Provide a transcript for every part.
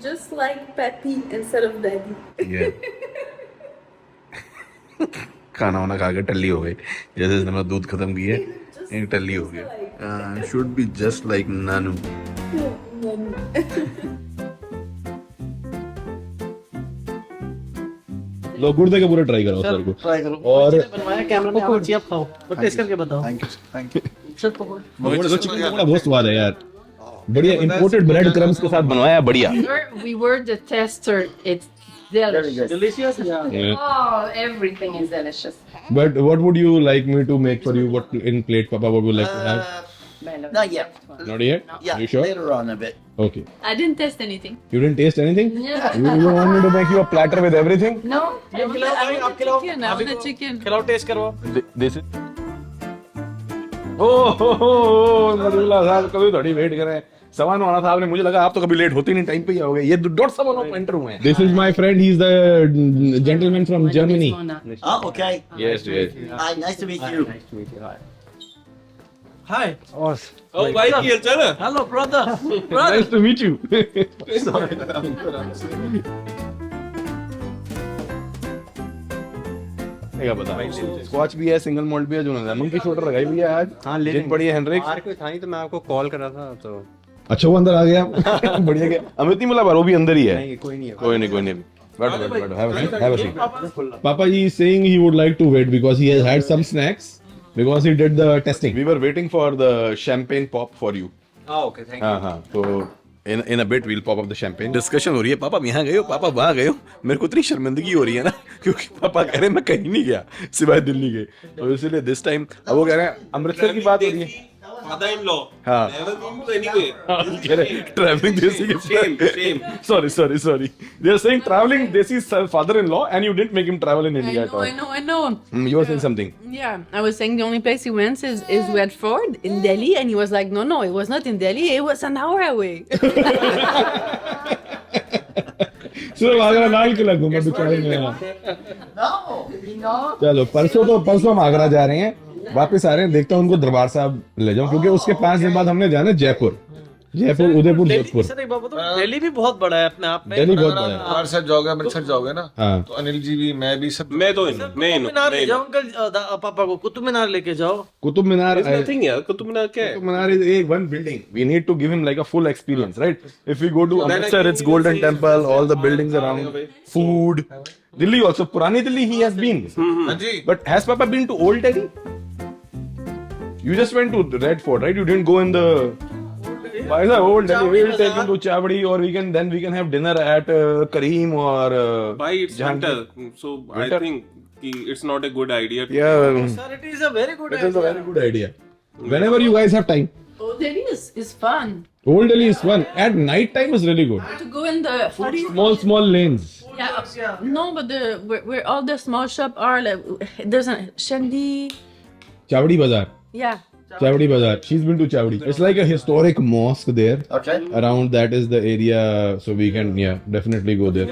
Just like Peppy instead of Daddy. Yeah. खाना वाना खा के टल्ली हो गई, जैसे इसने मेरा दूध खत्म किया एक टल्ली हो गया. Should be just like Nanu. लो गुर्दे का पूरा ट्राई करो सर को. ट्राई करो. और बनवाया कैमरा में आप आप खाओ और टेस्ट करके बताओ. Thank you. सर पकड़. चिकन पकोड़ा बहुत स्वाद है यार, बढ़िया इंपोर्टेड ब्रेड क्रम्स के साथ बनवाया, बढ़िया. We were the tester. It's delicious. Delicious. Oh, everything is delicious. But what would you like me to make for you? What in plate, Papa? What would you like to have? Not yet. Not yet? Yeah, You sure? later on a bit. Okay. I didn't taste anything. You didn't taste anything? Yeah. You want me to make you a platter with everything? No. I खिलाओ भाई, आप want the खिलाओ. chicken. I अभी want the को chicken. खिलाओ, test करवाओ. This is. Oh, मधुला साहब कभी थोड़ी वेट करें. सामान आना था आपने, मुझे लगा आप तो कभी लेट होते नहीं, टाइम पे ही आओगे. ये डॉट सामान ऑफ एंटर हुए हैं. This is my friend. He's the gentleman from Germany. Oh, okay. Yes, yes. Hi, nice to meet you. हाय. ओ भाई की चल. Hello brother. Nice to meet you. क्या पता. स्कॉच भी है, सिंगल मॉल्ट भी है, जो लेमन की शोल्डर लगाई हुई है आज. हाँ ले जिन पड़ी है हेनरिक. बाहर कोई था नहीं तो मैं आपको कॉल करा था तो. अच्छा वो अंदर आ गया. बढ़िया गया. अमित नहीं मिला, वो भी अंदर ही है. नहीं कोई नहीं है. कोई नहीं. बैठो. Have a seat. Papa ji is saying he would like to wait because he has had some snacks because he did the testing. We were waiting for the champagne pop for you. हाँ okay thank हाँ. तो in a bit we'll pop up the champagne. Discussion हो रही है, पापा यहाँ गए हो, पापा वहाँ गए हो. मेरे को इतनी शर्मिंदगी हो रही है ना, क्योंकि पापा कह रहे हैं मैं कहीं नहीं गया सिवाय दिल्ली के. तो इसलिए दिस टाइम अब वो कह रहे हैं अमृतसर की बात हो रही है. Father in law. हाँ. तो एनीवे. कह रहे ट्रैवलिंग देसी के Shame. sorry they are saying traveling desi father-in-law and you didn't make him travel in India at all. I know. You were saying something. Yeah, I was saying the only place he went is Redford in Delhi, and he was like, no, it was not in Delhi, it was an hour away. सिर्फ आगरा लाल किला घूमा बेचारे ने. चलो परसों हम आगरा जा रहे हैं, वापस आ रहे हैं, देखता हूँ उनको दरबार साहब ले जाऊं, क्योंकि उसके 5 दिन बाद हमने जाना है जयपुर, उदयपुर, जोधपुर. सर एक बात बताओ, दिल्ली भी बहुत बड़ा है अपने आप में. दिल्ली बहुत बड़ा है. हमारे साथ जाओगे, अमृतसर जाओगे ना, हाँ. तो अनिल जी भी, मैं भी, सब. मैं तो इन मैं इन मीनार ले जाओ अंकल. पापा को कुतुब मीनार लेके जाओ. कुतुब मीनार. नथिंग यार. कुतुब मीनार क्या है? Qutub Minar is a one building. We need to give him like a full experience, right? If we go to Amritsar, it's Golden Temple, all the buildings around, food. Delhi also, Purani Delhi he has been. हाँ जी. But has Papa been to Old Delhi? You just went to Red Fort, right? You didn't go in the. Why is that Old Delhi? We will take him to Chavdi, or we can have dinner at Kareem or. Why it's winter, so I think it's not a good idea. Yeah, Sir, it is a very good it is a very good idea. Whenever you guys have time. Oh, Delhi is fun. Old Delhi is fun. At night time is really good. To go in the Small lanes. Yeah, no, but where all the small shop are, like, there's a Shandi. Chavdi Bazaar. Yeah. Chavdi Bazaar. She's been to Chavdi. It's like a historic mosque there. Okay. Around that is the area, so we can definitely go there.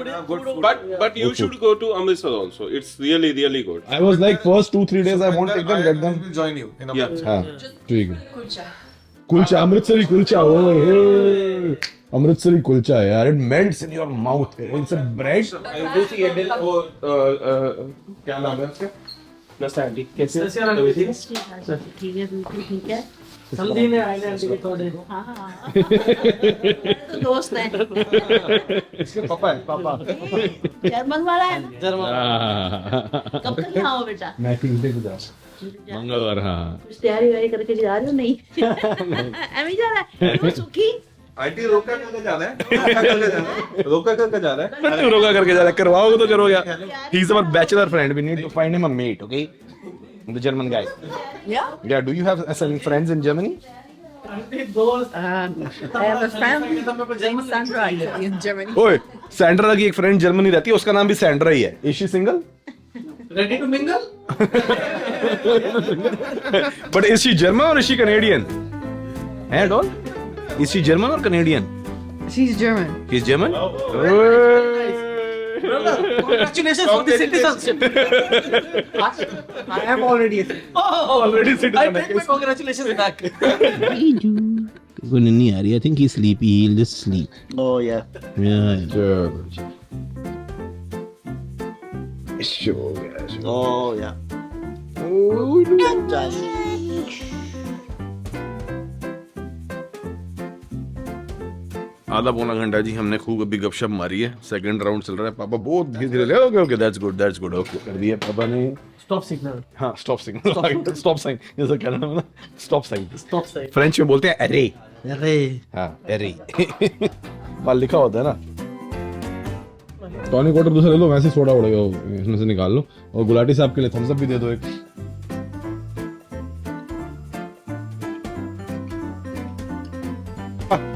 But you should go to Amritsar also. It's really good. I was like first 2-3 days I won't take them, get I them. will join you in Yeah. Amritsar. हाँ, ठीक है. Kulcha. Kulcha, Amritsari kulcha. Oh, Amritsari kulcha, yaar. It melts in your mouth. It's a bread. क्या नाम है उसका? कैसे समझी ने आए ना आंटी थोड़े. तो दोस्त है. इसके पापा है, पापा. जर्मन वाला है ना. जर्मन. कब तक यहाँ हो बेटा? मैं ट्यूसडे को जा रहा हूँ. मंगलवार. हाँ. कुछ तैयारी वारी करके जा रहे हो? नहीं. अभी जा रहा है. वो सुखी. आईटी रोका करके जा रहा है. रोका करके जा रहा है. तू रोका करके जा रहा है, करवाओगे तो करोगे. He is our bachelor friend. We need to find him a mate, okay? The German guy. Yeah. Yeah. Do you have some friends in Germany? दोस्त. I have a friend named Sandra actually in Germany. ओए, Sandra की एक friend Germany रहती है, उसका नाम भी Sandra ही है. Is she single? Ready to mingle. But is she German or is she Canadian? At all? Is she German or Canadian? She's German. She's German? Congratulations for the citizenship. I am already a citizen. Already citizen. I take my congratulations back. कोई नहीं आ रही. I think he's sleepy. He'll just sleep. Oh, yeah. Yeah. Oh, yeah. Josh. आधा पौना घंटा जी हमने खूब अभी गपशप मारी है. सेकंड राउंड चल रहा है. पापा बहुत धीरे धीरे. Okay okay that's good okay कर दिया पापा ने. Stop signal. हाँ स्टॉप सिग्नल. स्टॉप साइन जैसे कनाडा में ना stop sign. Stop sign. French में बोलते हैं अरे. अरे. हाँ अरे. बाल लिखा होता है ना. टॉनिक वाटर दूसरा ले लो. वैसे सोडा उड़ेगा इसमें से निकाल लो. और गुलाटी साहब के लिए थम्स अप भी दे दो एक.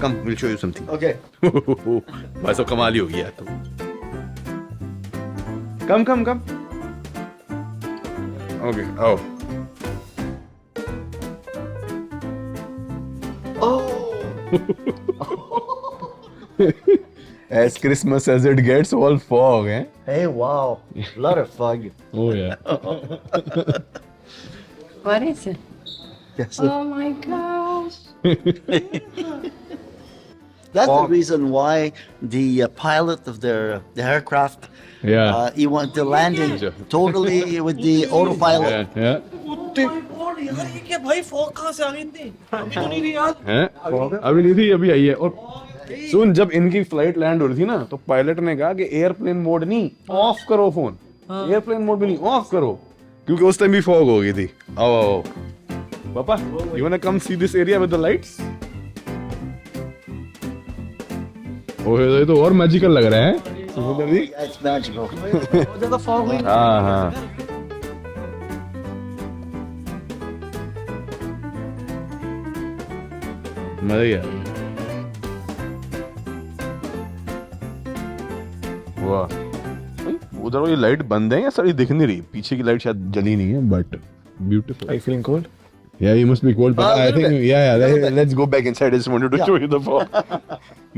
Come, we'll show you something. Okay. भाई साहब कमाल ही हो गया तो. Come. Okay, आओ. As Christmas as it gets, all fog, eh? Hey, wow. Lot of fog. Oh yeah. What is it? Yes. Oh my gosh. That's the reason why the pilot of the aircraft, Yeah. he wanted to land it totally with the autopilot. Yeah. ये क्या भाई fog कहाँ से आ गई थी? अभी तो नहीं रही यार. हैं? अभी नहीं थी, अभी आई है. और सुन, जब इनकी फ्लाइट लैंड हो रही थी ना, तो पायलट ने कहा कि एयरप्लेन मोड नहीं, ऑफ करो फोन. एयरप्लेन मोड भी नहीं, ऑफ करो, क्योंकि उस टाइम भी फॉग हो गई थी. आओ पापा, you want to come see this area with the lights? ओए ये तो और मैजिकल लग रहा है सुंदर जी. That's magical. बहुत ज़्यादा फॉग हुई. हाँ. मजा ही आ गया. वाह. उधर वो ये लाइट बंद है या सारी दिख नहीं रही? पीछे की लाइट शायद जली नहीं है, but beautiful. Are you feeling cold? Yeah, you must be cold, but I think let's go back inside. I just wanted to show you the fog.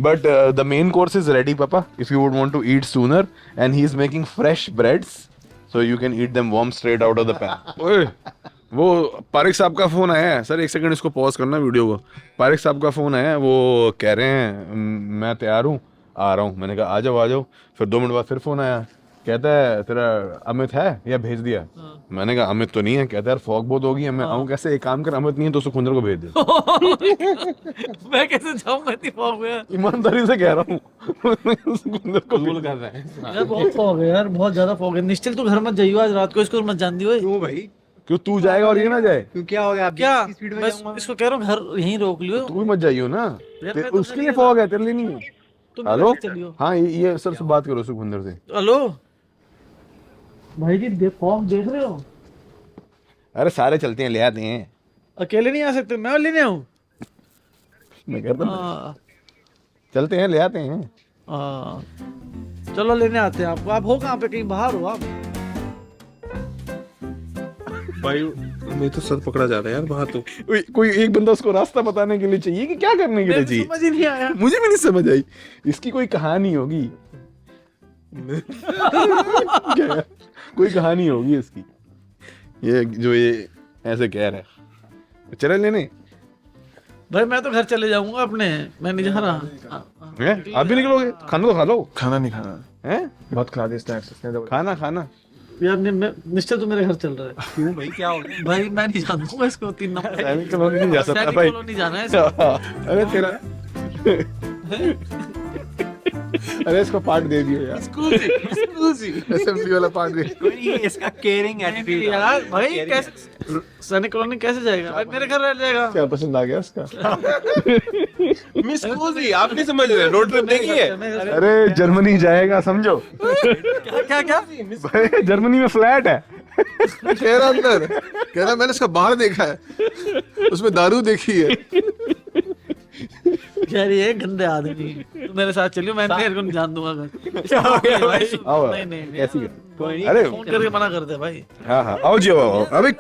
But the main course is ready, Papa. If you would want to eat sooner, and he's making fresh breads, so you can eat them warm straight out of the pan. ओए, वो पारिक साहब का phone आया है. Sir एक second इसको pause करना video को. पारिक साहब का फोन आया है. वो कह रहे हैं मैं तैयार हूँ, आ रहा हूँ. मैंने कहा आ जाओ. फिर 2 मिनट बाद फिर फोन आया. कहता है तेरा अमित है या भेज दिया? मैंने कहा अमित तो नहीं है. कहता है यार फॉग बहुत होगी, मैं आऊँ कैसे? एक काम कर, अमित नहीं है तो सुखविंदर को भेज दे. मैं कैसे जाऊँगा इतनी फॉग में? ईमानदारी से कह रहा हूँ. सुखविंदर को भूल कर रहे हैं. यार बहुत फॉग है यार, बहुत ज़्यादा फॉग है. निश्चिल तू घर मत जाइयो आज रात को. इसको मत जान दियो. क्यों भाई? क्यों तू जाएगा और ये ना जाए? क्यों क्या हो गया? आप क्या? स्पीड में मैं जाऊंगा. इसको कह रहा हूँ घर यहीं रोक लियो. तू भी मत जाइयो ना. यार, मैं तो उसके लिए फॉग है, तेरे लिए नहीं है. तुम हेलो. चलियो. हाँ ये सर से बात करो सुखविंदर से. हेलो भाई जी, फॉग देख रहे हो? अरे सारे चलते हैं, ले आते हैं. अकेले नहीं आ सकते, मैं लेने आऊँ? मैं कहता हूँ चलते हैं, ले आते हैं. चलो लेने आते हैं आपको. आप हो कहाँ पे? कहीं बाहर हो आप? भाई मैं तो सर पकड़ा जा रहा है यार बाहर तो. कोई एक बंदा उसको रास्ता बताने के लिए चाहिए कि क्या करने के लिए चाहिए. समझ ही नहीं आया. मुझे भी नहीं समझ आई. इसकी कोई कहानी होगी. क्या? कोई कहानी होगी इसकी. ये जो ये ऐसे कह रहा है. चले लेने. भाई मैं तो घर चले जाऊंगा अपने. मैं नहीं जा रहा. हैं? आप भी निकलोगे? खाना तो खा लो. खाना नहीं खाना. हैं? बहुत खिला दिया स्नैक्स. खाना. यार निश्चय तो मेरे घर चल रहा है. क्यों भाई क्या हो गया? भाई मैं नहीं जानूंगा इसको. 3 नंबर सैनिक कॉलोनी नहीं जा सकता सैनिक भाई. कॉलोनी जाना है इसको. अरे तेरा अरे इसको पार्ट दे दियो यार. असेंबली वाला पार्ट दे. इसका केयरिंग एटीट्यूड यार भाई कैसे सैनिक कॉलोनी कैसे जाएगा? भाई मेरे घर रह जाएगा. क्या पसंद आ गया इसका? मिस कूजी आप नहीं समझ रहे. रोड ट्रिप देखिए. अरे जर्मनी जाएगा समझो. क्या? भाई जर्मनी में फ्लैट है. कह रहा अंदर. कह रहा मैंने इसका बाहर देखा है. उसमें दारू देखी है. यार ये गंदे आदमी. तुम मेरे साथ चलियो. मैं तेरे को नहीं जान दूंगा घर. आओ नहीं ऐसी अरे फोन करके मना कर दे भाई. हाँ आओ जी आओ. अभी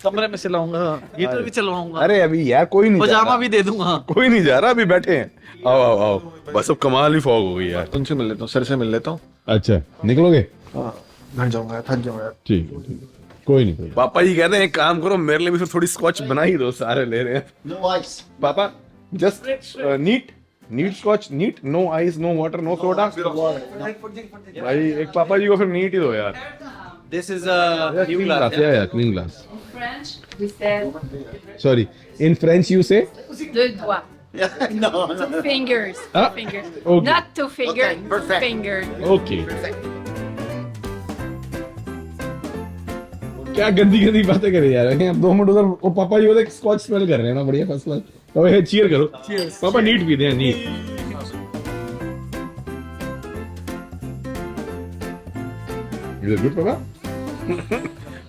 कमरे में सिलाऊंगा, हीटर भी चलवाऊंगा. अरे अभी यार कोई नहीं पजामा भी दे दूंगा. कोई नहीं जा रहा. अभी बैठे हैं. आओ. बस अब कमाल ही फॉग हो गई यार. उनसे मिल लेता हूँ. सर से मिल लेता हूँ. अच्छा निकलोगे? घर जाऊंगा. थक जाऊंगा. ठीक है. कोई नहीं. पापा जी कहते हैं एक काम करो, मेरे लिए भी फिर थोड़ी स्कॉच बना ही दो. सारे ले रहे हैं. No ice. पापा just neat scotch, neat, no ice, no water, no soda. भाई एक पापा जी को फिर neat ही दो यार. This is a new Clean glass. glass. Yeah, clean glass. French, we said Sorry. In French, you say? deux doigts. Two fingers. Ah, Fingers. okay. Not two fingers. Okay, perfect. Fingers. Okay. क्या गंदी बातें कर रही यार. अब 2 minute उधर वो पापा जी उधर स्कॉच स्मेल कर रहे हैं ना. बढ़िया फर्स्ट क्लास. तो ये चीयर करो. पापा नीट पीते हैं नीट. Is it good पापा?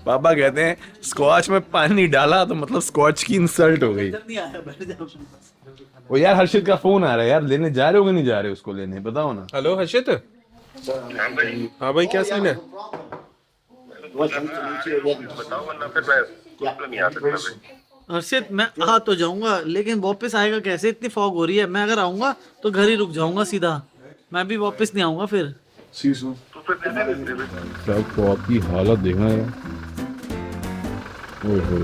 पापा कहते हैं स्कॉच में पानी डाला तो मतलब स्कॉच की इंसल्ट हो गई. वो यार हर्षित का फोन आ रहा है यार. लेने जा रहे हो कि नहीं जा रहे हो उसको लेने? बताओ ना. हेलो हर्षित. हाँ भाई क्या सीन है? हर्षित मैं आ तो जाऊंगा लेकिन वापस आएगा कैसे? इतनी फॉग हो रही है. मैं अगर आऊंगा तो घर ही रुक जाऊंगा सीधा. मैं भी वापस नहीं आऊंगा फिर. क्या फॉग की हालत देखना यार. ओहो.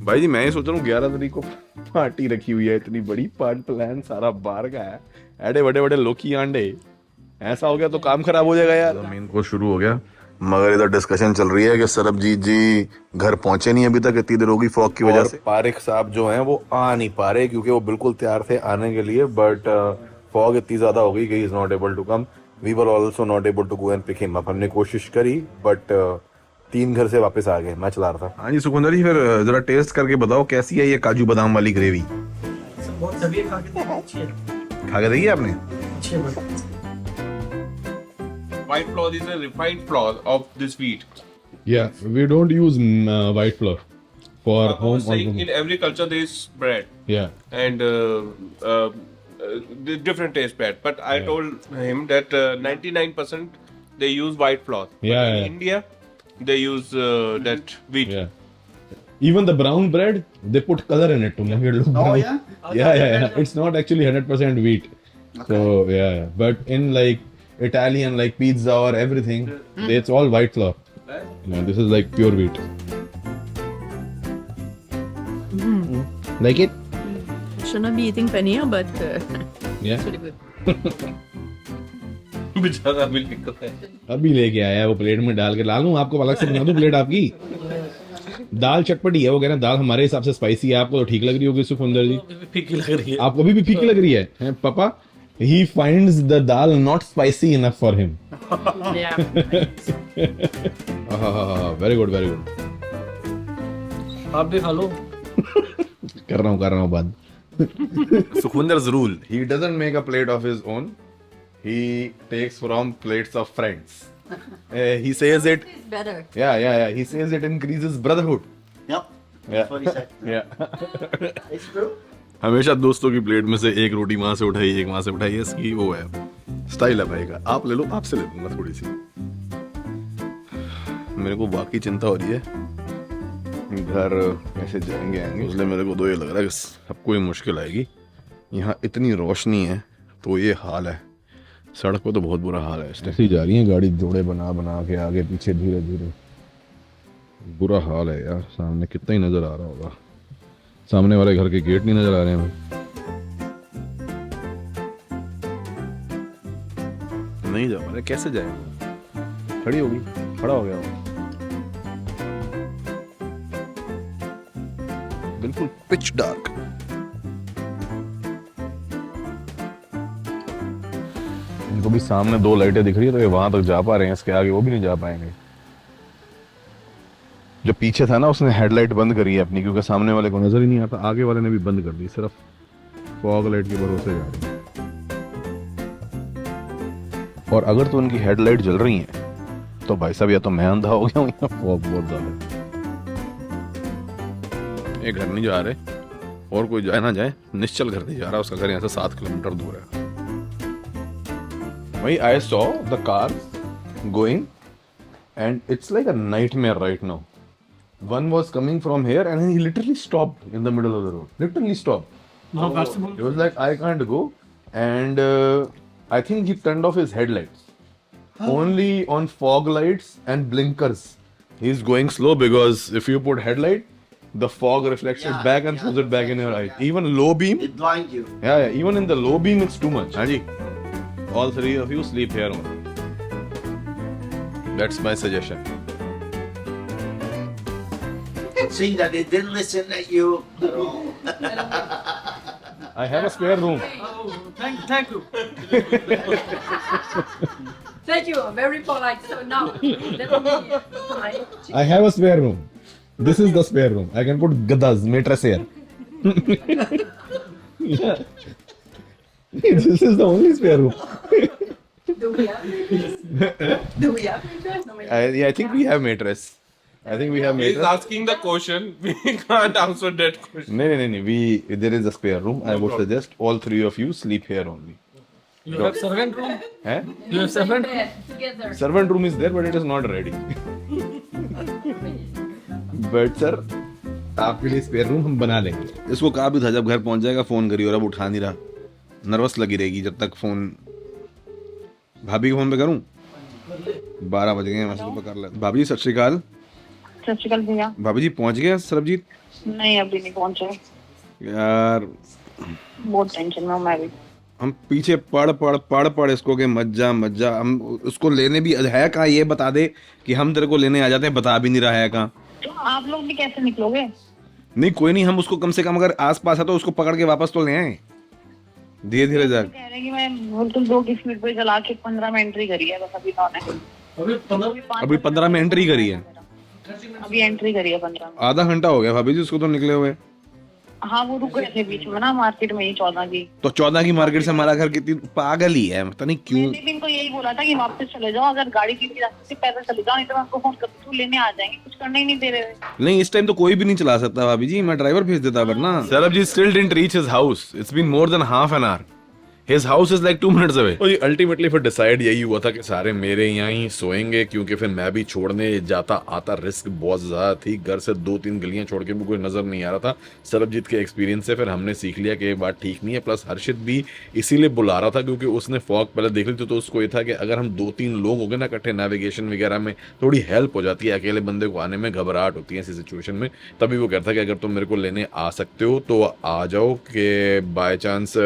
भाई जी मैं ये सोच रहा हूँ 11 तारीख को पार्टी रखी हुई है. इतनी बड़ी पार्टी प्लान सारा बाहर का है. एडे बड़े लोकी आंडे. ऐसा हो गया तो काम खराब हो जाएगा यार. मेन कोर्स शुरू हो गया मगर इधर डिस्कशन चल रही है कि सरबजीत जी घर पहुंचे नहीं अभी तक. इतनी देर होगी फॉग की वजह से. पारिक साहब जो हैं वो आ नहीं पा रहे क्योंकि वो बिल्कुल तैयार थे आने के लिए. बट फॉग इतनी ज्यादा हो गई कि he is not able to come. We were also not able to go and pick him up. हमने कोशिश करी बट 3 घर से वापस आ गए. मैं चला रहा था. हाँ जी सुकुंदर जी फिर जरा टेस्ट करके बताओ कैसी है ये काजू बादाम वाली ग्रेवी. खा के देखिए आपने? White flour is a refined flour of this wheat. Yeah, we don't use white flour for I home. was saying in every culture there is bread Yeah. and the different taste bread. But I told him that 99% they use white flour. But Yeah, in yeah. India they use that wheat. Yeah. Even the brown bread, they put color in it to make it look brown. Yeah. It's not actually 100% wheat. So yeah. But in like Italian, like pizza or everything, it's all white flour. This is like pure wheat. Like it? Should not be eating paneer, but Yeah. it's really good. बेचारा भी दिक्कत है. अभी लेके आया वो plate में डाल के. ला लूं आपको अलग से बना दूं प्लेट आपकी. दाल चटपटी है वो कह रहे हैं. दाल हमारे हिसाब से स्पाइसी है. आपको तो ठीक लग रही होगी सुखुंदर जी. फीकी लग रही है. आपको अभी भी फीकी लग रही है हैं, पापा? He finds the dal not spicy enough for him. Yeah. Very good, very good. आप भी खा लो. कर रहा हूँ बंद. Sukhundar's rule. He doesn't make a plate of his own. He takes from plates of friends. He says it. It's better. Yeah. He says it increases brotherhood. Yep. Yeah. That's what he said. Yeah. It's true. हमेशा दोस्तों की plate में से एक रोटी वहां से उठाई एक वहां से उठाई. इसकी वो है स्टाइल है भाई का. आप ले लो. आपसे ले लूंगा थोड़ी सी. मेरे को वाकई चिंता हो रही है घर कैसे जाएंगे आएंगे. इसलिए मेरे को तो ये लग रहा है कि सबको ही मुश्किल आएगी. यहाँ इतनी रोशनी है तो ये हाल है. सड़क पे तो बहुत बुरा हाल है. ऐसे ही जा रही है गाड़ी जोड़े बना के आगे पीछे धीरे धीरे. बुरा हाल है यार. सामने कितना ही नजर आ रहा होगा. सामने वाले घर के गेट नहीं नजर आ रहे हैं. नहीं जा पा रहे. कैसे जाएगा? खड़ी होगी. खड़ा हो गया वो. बिल्कुल पिच डार्क. इनको भी सामने 2 लाइटें दिख रही है तो ये वहां तक जा पा रहे हैं. इसके आगे वो भी नहीं जा पाएंगे. जो पीछे था ना उसने हेडलाइट बंद करी है अपनी क्योंकि सामने वाले को नजर ही नहीं आता. आगे वाले ने भी बंद कर दी. सिर्फ फॉग लाइट के भरोसे जा रही है. और अगर तो उनकी हेडलाइट जल रही है तो भाई साहब या तो मैं अंधा हो गया हूँ या फॉग बहुत ज्यादा. ये घर नहीं जा रहे और कोई जाए ना जाए. निश्चल घर नहीं जा रहा. उसका घर यहाँ से 7 किलोमीटर दूर है. वही I saw the car going and it's like a nightmare right now. One was coming from here and he literally stopped in the middle of the road. Literally stopped. He was like, I can't go. And I think he turned off his headlights. Only on fog lights and blinkers He's going slow because if you put headlight, the fog reflects it back and throws it back in your eyes. Even low beam, It blinds you. yeah, even in the low beam, it's too much. Haji, all three of you sleep here only. That's my suggestion. See that they didn't listen to you at all. I have a spare room. Thank you. Thank you, very polite. So now, let me. I have a spare room. This is the spare room. I can put gadas, mattress here. Yeah. This is the only spare room. Do we have mattress? Do we have mattress? No, we I think we have mattress. I think we have He's mattress. asking the question. We can't answer that question. No. There is a spare room. I would suggest all three of you sleep here only. You have servant room? Eh? You have servant? together. Servant room is there, but it is not ready. But sir, आपके लिए spare room हम बना लेंगे. इसको कहा भी था जब घर पहुंच जाएगा फोन करिए और अब उठा नहीं रहा. नर्वस लगी रहेगी जब तक फोन. भाभी के फोन पे करूं? 12 बज गए हैं, मैं इसको कर लेता. भाभी सत श्री अकाल. सत श्री अकाल भैया. भाभी जी पहुंच गए सरबजीत? नहीं अभी नहीं पहुंचे. यार बहुत टेंशन में हूँ मैं भी. हम पीछे पड़ इसको के मत जा. हम उसको लेने भी है कहाँ ये बता दे कि हम तेरे को लेने आ जाते हैं, बता भी नहीं रहा है कहाँ. तो आप लोग भी कैसे निकलोगे? नहीं कोई नहीं, हम उसको कम से कम अगर आस पास है तो उसको पकड़ के वापस तो ले आए. धीरे धीरे जा. कह रहे हैं कि मैं बिल्कुल 2 की स्पीड पे चला के 15 में एंट्री करी है बस अभी इन्होंने. अभी 15 में एंट्री करी है. अभी एंट्री करी है 15 में. आधा घंटा हो गया भाभी जी उसको तो निकले हुए. हाँ वो रुक गए थे बीच में ना मार्केट में ही 14 की. तो 14 की मार्केट से हमारा घर कितनी पागल ही है, पता नहीं क्यों. मैंने भी इनको यही बोला था कि वापस चले जाओ, अगर गाड़ी किसी रास्ते से पैदल चले जाओ, नहीं तो मैं उनको फोन करती हूँ लेने आ जाएंगे. कुछ करने ही नहीं दे रहे. नहीं इस टाइम तो कोई भी नहीं चला सकता भाभी जी, मैं ड्राइवर भेज देता वरना. Sarabjit still didn't reach his house. It's been more than half an hour. His house is like 2 minutes away. तो अल्टीमेटली फिर डिसाइड यही हुआ था कि सारे मेरे यहाँ ही सोएंगे, क्योंकि फिर मैं भी छोड़ने जाता आता रिस्क बहुत ज्यादा थी. घर से 2-3 गलियां छोड़ के भी कोई नजर नहीं आ रहा था. सरबजीत के एक्सपीरियंस से फिर हमने सीख लिया कि ये बात ठीक नहीं है. प्लस हर्षित भी इसीलिए बुला रहा था क्योंकि उसने फॉग पहले देख ली थी, तो उसको ये था कि अगर हम 2-3 लोग हो गए ना इकट्ठे, नेविगेशन वगैरह में थोड़ी हेल्प हो जाती है. अकेले बंदे को आने में घबराहट होती है ऐसी सिचुएशन में. तभी वो कहता कि अगर तुम मेरे को लेने आ सकते हो तो आ जाओ, कि बाय चांस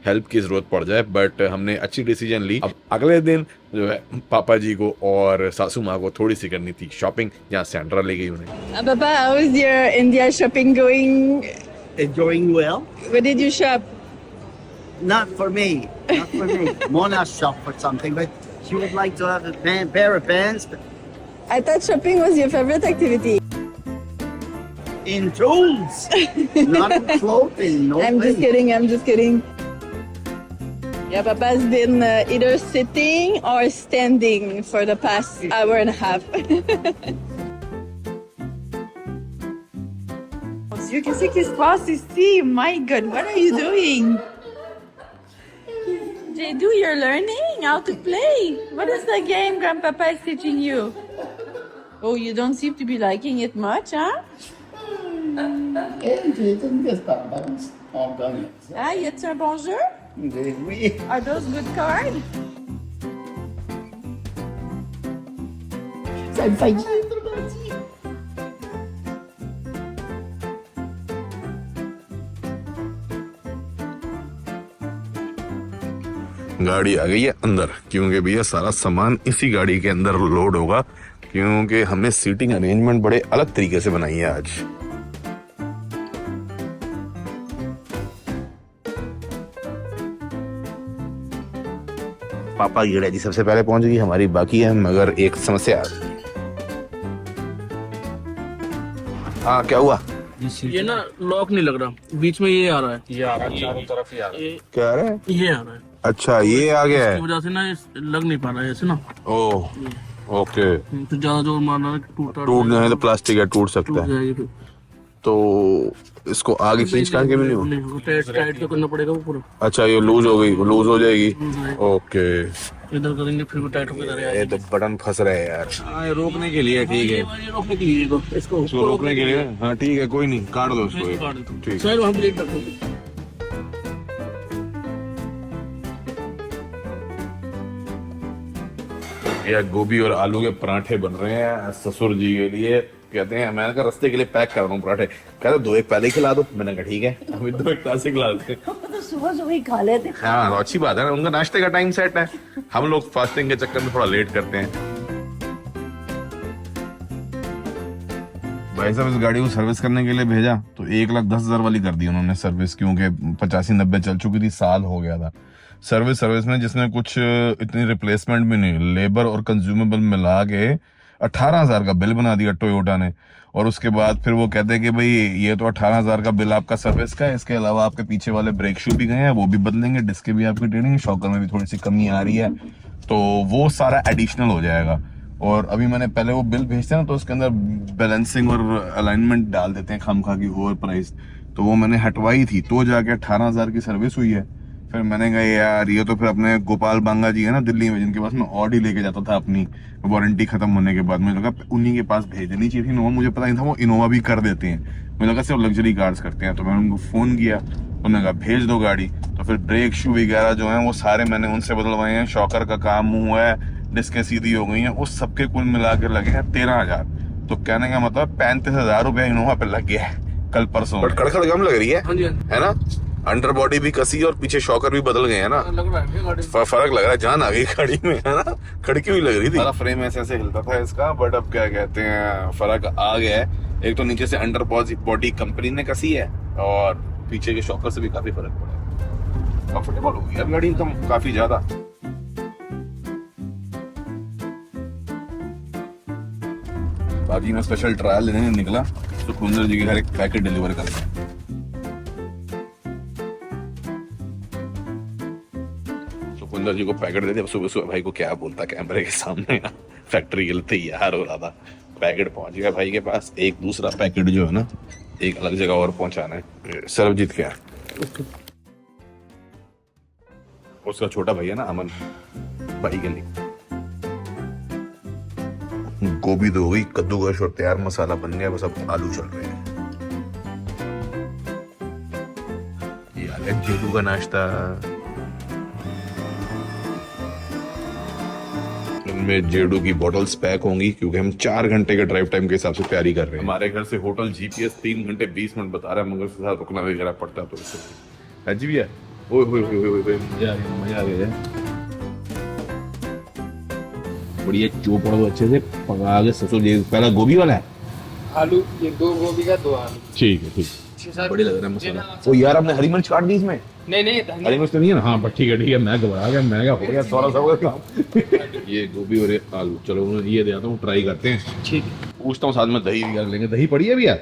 हेल्प की जरूरत पड़ जाए. बट हमने अच्छी डिसीजन ली. अब अगले दिन जो है पापा जी को और सासू माँ को थोड़ी सी करनी थी शॉपिंग, जहाँ सैंड्रा ले गई उन्हें. Papa, how is your India shopping going? Enjoying well? Where did you shop? Not for me. Not for me. Mona shop for something, but she would like to have a pair of pants. I thought shopping was your favorite activity. In tools, not in clothing. No I'm just way. kidding. Yeah, Papa's been either sitting or standing for the past hour and a half. Dieu, qu'est-ce qui se passe ici? My God, what are you doing? Jadu, you're learning how to play. What is the game Grandpapa is teaching you? Oh, you don't seem to be liking it much, huh? Ah, y a-t-il un bon jeu? Oui. Are those good cards? Ça me fait dire. गाड़ी आ गई है अंदर, क्योंकि भैया सारा सामान इसी गाड़ी के अंदर लोड होगा, क्योंकि हमने सीटिंग अरेंजमेंट बड़े अलग तरीके से बनाई है आज. पापा की गाड़ी सबसे पहले पहुंच गई, हमारी बाकी है, मगर एक समस्या आ गई. हाँ क्या हुआ? ये ना लॉक नहीं लग रहा, बीच में ये आ रहा है. ये आ रहा है चारों तरफ ही आ रहा है. क्या आ रहा है? ये आ रहा है. अच्छा ये आ गया है. इसकी वजह से ना ये लग नहीं पा रहा है ऐसे ना. Oh okay. तो ज्यादा जोर मारना टूट जाए तो प्लास्टिक है, टूट सकता है. जाएगी फिर. तो इसको आगे खींच करके भी नहीं हो. नहीं टाइट तो करना पड़ेगा वो पूरा. अच्छा ये लूज हो गई, लूज हो जाएगी. ओके इधर करेंगे फिर वो टाइट होकर इधर ये तो बटन फंस रहे हैं यार. हाँ ये रोकने के लिए ठीक है. ये रोकने के लिए इसको रोकने के लिए. हाँ ठीक है कोई नहीं, काट दो इसको. काट देता हूं. ठीक. सर वहां ब्रेक रख दो. ये गोभी और आलू के पराठे बन रहे हैं ससुर जी के लिए। कहते हैं मैंने कहा रास्ते के लिए पैक कर रहा हूँ पराठे। कहते दो एक पहले ही खिला दो। मैंने कहा ठीक है अभी दो एक ताज़े खिला देते हैं। तो सुबह सुबह ही खा लेते। हाँ तो अच्छी बात है ना, उनका नाश्ते का टाइम सेट है। हम लोग फास्टिंग के चक्कर में थोड़ा लेट करते हैं। भाई साहब इस गाड़ी को सर्विस करने के लिए भेजा तो 1,10,000 वाली कर दी उन्होंने सर्विस, क्योंकि 85-90 चल चुकी थी, साल हो गया था। सर्विस में जिसमें कुछ इतनी रिप्लेसमेंट भी नहीं, लेबर और कंज्यूमेबल मिला के 18,000 का बिल बना दिया टोयोटा ने। और उसके बाद फिर वो कहते हैं कि भाई ये तो 18,000 का बिल आपका सर्विस का है, इसके अलावा आपके पीछे वाले ब्रेक शू भी गए हैं, वो भी बदलेंगे, डिस्कें भी आपकी टेढ़ी हैं, शॉकर में भी थोड़ी सी कमी आ रही है, तो वो सारा एडिशनल हो जाएगा। और अभी मैंने पहले वो बिल भेजते हैं ना तो उसके अंदर बैलेंसिंग और अलाइनमेंट डाल देते हैं खामखा की ओवर प्राइस, तो वो मैंने हटवाई थी तो जाके 18,000 की सर्विस हुई है। फिर मैंने कहा यार ये तो फिर अपने गोपाल बांगा जी है ना दिल्ली में, जिनके पास मैं ऑडी लेके जाता था अपनी वारंटी खत्म होने के बाद, मुझे लगा उन्हीं के पास भेज देनी चाहिए थी इनोवा। मुझे पता नहीं था वो इनोवा भी कर देते हैं, मुझे लगा सिर्फ लग्जरी कार्स करते हैं। तो मैंने उनको फोन किया, उन्होंने कहा भेज दो गाड़ी। तो फिर ब्रेक शू वगैरह जो है वो सारे मैंने उनसे बदलवाए हैं, शॉकर का काम हुआ है, डिस्कें सीधी हो गई हैं, उस सबके कुल मिला के लगे हैं 13,000। तो कहने का मतलब 35,000 रुपया इनोवा पे लग गया है कल परसों। बट कड़खड़ कम लग रही है ना? अंडर बॉडी भी कसी और पीछे शॉकर भी बदल गए हैं ना, फर्क लग रहा है, जान आ गई गाड़ी में है ना, खड़की हुई लग रही थी। सारा फ्रेम ऐसे हिलता था इसका, बट अब क्या कहते हैं फर्क आ गया है। एक तो नीचे से अंडर बॉडी कंपनी ने कसी है और पीछे के शॉकर से भी काफी फर्क पड़ा है। कंफर्टेबल हो गई यार गाड़ी एकदम काफी ज्यादा। बाकी मैं स्पेशल ट्रायल लेने निकला सुखविंदर जी के घर एक पैकेट डिलीवर करना। सुखविंदर जी को पैकेट दे दिया। सुबह सुबह भाई को क्या बोलता कैमरे के सामने, फैक्ट्री के लिए तैयार हो रहा था। पैकेट पहुंच गया भाई के पास, एक दूसरा पैकेट जो है ना एक अलग जगह और पहुंचाना है। सर्वजीत क्या उसका छोटा भैया ना अमन भाई के लिए गोभी तो हो गई, कद्दूकस और तैयार मसाला बन गया, बस अब आलू चल रहे हैं। ये आ गया जेडू का नाश्ता। इनमें जेडू की बॉटल्स पैक होंगी क्योंकि हम 4 घंटे के ड्राइव टाइम के हिसाब से तैयारी कर रहे हैं। हमारे घर से होटल जीपीएस 3 घंटे 20 मिनट बता रहा है, मगर उसके साथ रुकना वगैरह पड़ता है तो इससे अजीब है। ओए मजा आ गया। बढ़िया चोपड़ा अच्छे से पका के ससुर जी। पहला गोभी वाला है, आलू ये 2 गोभी का 2 आलू। ठीक है बढ़िया लग रहा है मसाला। ओ यार आपने हरी मिर्च काट दी इसमें? नहीं हरी मिर्च तो नहीं है ना? हाँ ठीक है मैं घबरा गया, मैं क्या हो गया सारा सब काम। ये गोभी और ये आलू, चलो ये दे आता हूँ, ट्राई करते हैं। ठीक पूछता हूँ साथ में दही भी कर लेंगे। दही पड़ी है भैया?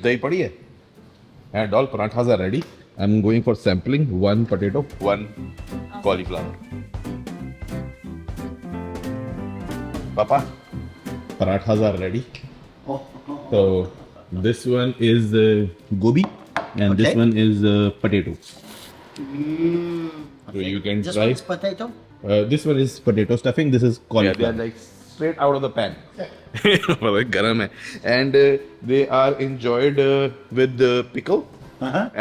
दही पड़ी है डॉल। Parathas are ready. I am going for sampling 1 potato 1 cauliflower। Papa, parathas are ready. So this one is gobi and this one is potato. So you can This try. one's potato? This one is potato stuffing. This is cauliflower. Yeah, they are like straight out of the pan. garam hai. And they are enjoyed with pickle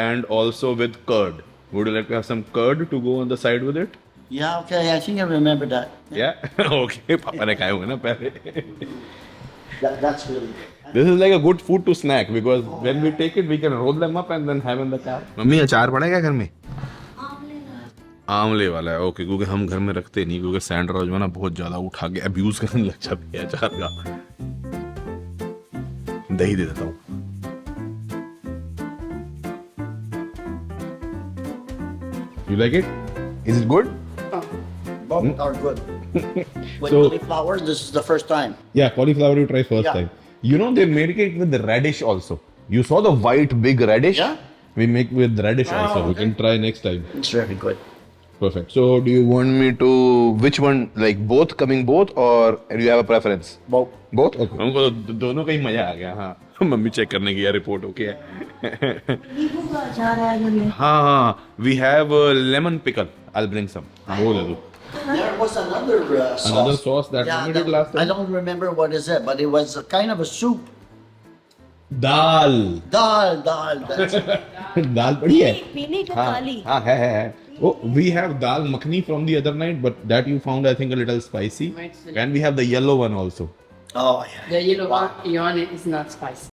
and also with curd. Would you like to have some curd to go on the side with it? Yeah, okay, I think I remember that. Yeah? Okay, पापा ने खाए होंगे ना पहले। That's really good. This is like a good food to snack because when we take it, we can roll them up and then have in the car. Mummy अचार पड़ा है क्या घर में? आमले वाला है। ओके, क्योंकि हम घर में रखते नहीं, क्योंकि सैंड्रा जो है ना बहुत ज्यादा उठा के अब्यूज करने लग जाती है अचार का। दही दे देता हूँ। You like it? Is it good? Both are good. With So- cauliflower, this is the first time. Yeah, cauliflower you try first Yeah. time. You know they made it with the radish also. You saw the white big radish? Yeah. We make with radish also. We can try next time. It's very good. Perfect. So do you want me to which one, like both, coming both, or do you have a preference? Both. Both? Okay. हमको तो दोनों का ही मजा आ गया। हाँ mummy check करने की report okay है। नींबू का अचार है घर में। हाँ we have lemon pickle. I'll bring some. वो ले दो। There was another sauce. Another sauce that Yeah, Mummy did last time? I don't remember what is it, but it was a kind of a soup. Dal Dal, that's दाल पड़ी है पीली का हाँ काली हाँ है oh we have dal makhni from the other night but that you found I think a little spicy and we have the yellow one also oh yeah. The yellow one is not spicy.